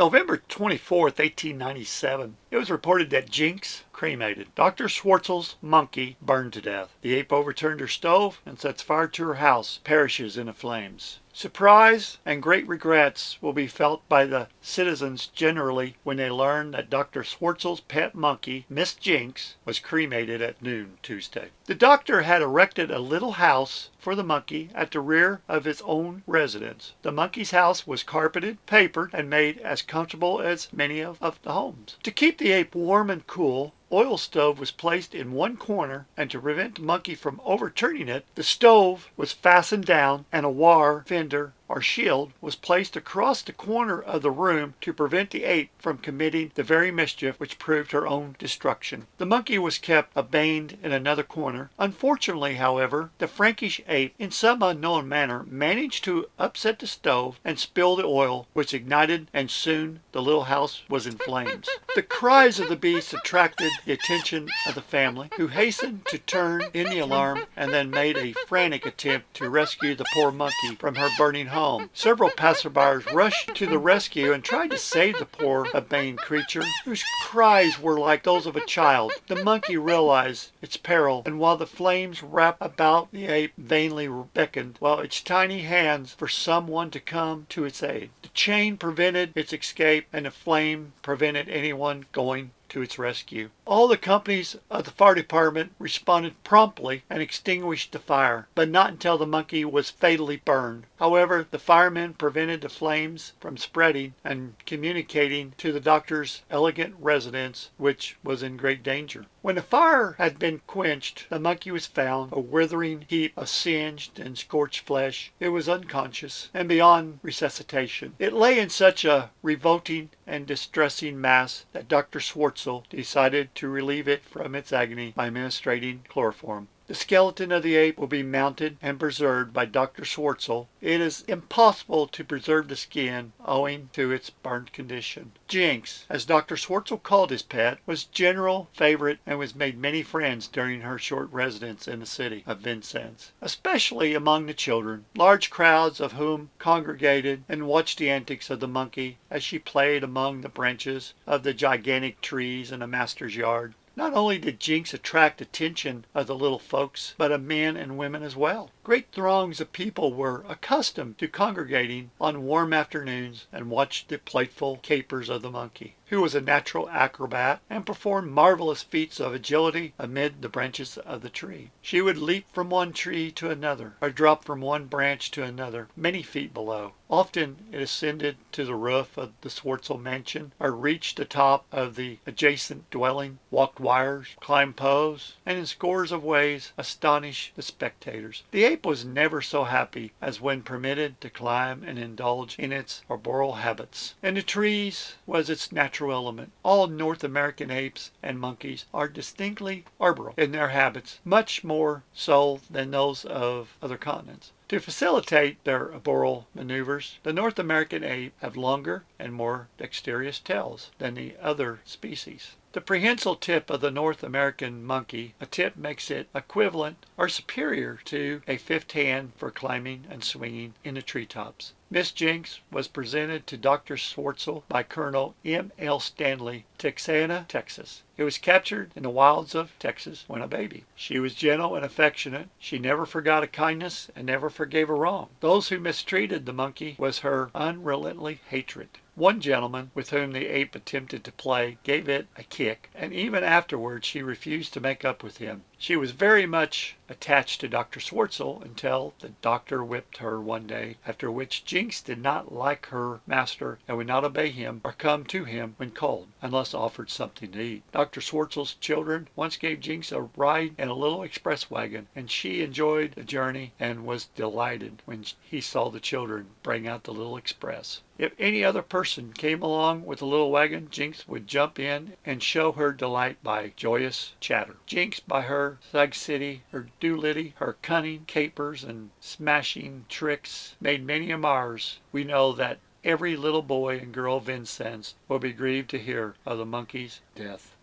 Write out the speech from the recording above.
November 24th, 1897, it was reported that Jinx cremated. Dr. Swartzel's monkey burned to death. The ape overturned her stove and sets fire to her house, perishes in the flames. Surprise and great regrets will be felt by the citizens generally when they learn that Dr. Swartzel's pet monkey, Miss Jinx, was cremated at noon Tuesday. The doctor had erected a little house for the monkey at the rear of his own residence. The monkey's house was carpeted, papered, and made as comfortable as many of the homes. To keep the ape warm and cool, oil stove was placed in one corner, and to prevent the monkey from overturning it, the stove was fastened down and a wire fender or shield was placed across the corner of the room to prevent the ape from committing the very mischief which proved her own destruction. The monkey was kept abained in another corner. Unfortunately, however, the Frankish ape, in some unknown manner, managed to upset the stove and spill the oil, which ignited, and soon the little house was in flames. The cries of the beast attracted the attention of the family, who hastened to turn in the alarm and then made a frantic attempt to rescue the poor monkey from her burning home. Several passerbyers rushed to the rescue and tried to save the poor abained creature, whose cries were like those of a child. The monkey realized its peril, and while the flames wrapped about the ape, vainly beckoned, while its tiny hands for someone to come to its aid. The chain prevented its escape, and the flame prevented anyone going to its rescue. All the companies of the fire department responded promptly and extinguished the fire, but not until the monkey was fatally burned. However, the firemen prevented the flames from spreading and communicating to the doctor's elegant residence, which was in great danger. When the fire had been quenched, the monkey was found, a withering heap of singed and scorched flesh. It was unconscious and beyond resuscitation. It lay in such a revolting and distressing mass that Dr. Swartzel decided to relieve it from its agony by administering chloroform. The skeleton of the ape will be mounted and preserved by Dr. Swartzel. It is impossible to preserve the skin owing to its burnt condition. Jinx, as Dr. Swartzel called his pet, was general favorite and was made many friends during her short residence in the city of Vincennes, especially among the children, large crowds of whom congregated and watched the antics of the monkey as she played among the branches of the gigantic trees in the master's yard. Not only did Jinx attract attention of the little folks, but of men and women as well. Great throngs of people were accustomed to congregating on warm afternoons and watch the playful capers of the monkey, who was a natural acrobat and performed marvelous feats of agility amid the branches of the tree. She would leap from one tree to another, or drop from one branch to another, many feet below. Often it ascended to the roof of the Swartzel mansion, or reached the top of the adjacent dwelling, walked wires, climbed posts, and in scores of ways astonished the spectators. The ape was never so happy as when permitted to climb and indulge in its arboreal habits. And the trees was its natural element. All North American apes and monkeys are distinctly arboreal in their habits, much more so than those of other continents. To facilitate their arboreal maneuvers, the North American ape have longer and more dexterous tails than the other species. The prehensile tip of the North American monkey, a tip makes it equivalent or superior to a fifth hand for climbing and swinging in the treetops. Miss Jinx was presented to Dr. Swartzel by Colonel M. L. Stanley, Texarkana, Texas. It was captured in the wilds of Texas when a baby. She was gentle and affectionate. She never forgot a kindness and never forgave a wrong. Those who mistreated the monkey was her unrelenting hatred. One gentleman with whom the ape attempted to play gave it a kick, and even afterwards she refused to make up with him. She was very much attached to Dr. Swartzel until the doctor whipped her one day, after which Jinx did not like her master and would not obey him or come to him when called, unless offered something to eat. Dr. Swartzel's children once gave Jinx a ride in a little express wagon, and she enjoyed the journey and was delighted when he saw the children bring out the little express. If any other person came along with a little wagon, Jinx would jump in and show her delight by joyous chatter. Jinx, by her sagacity, her doolittle, her cunning capers and smashing tricks, made many admirers. We know that every little boy and girl of Vincennes will be grieved to hear of the monkey's death.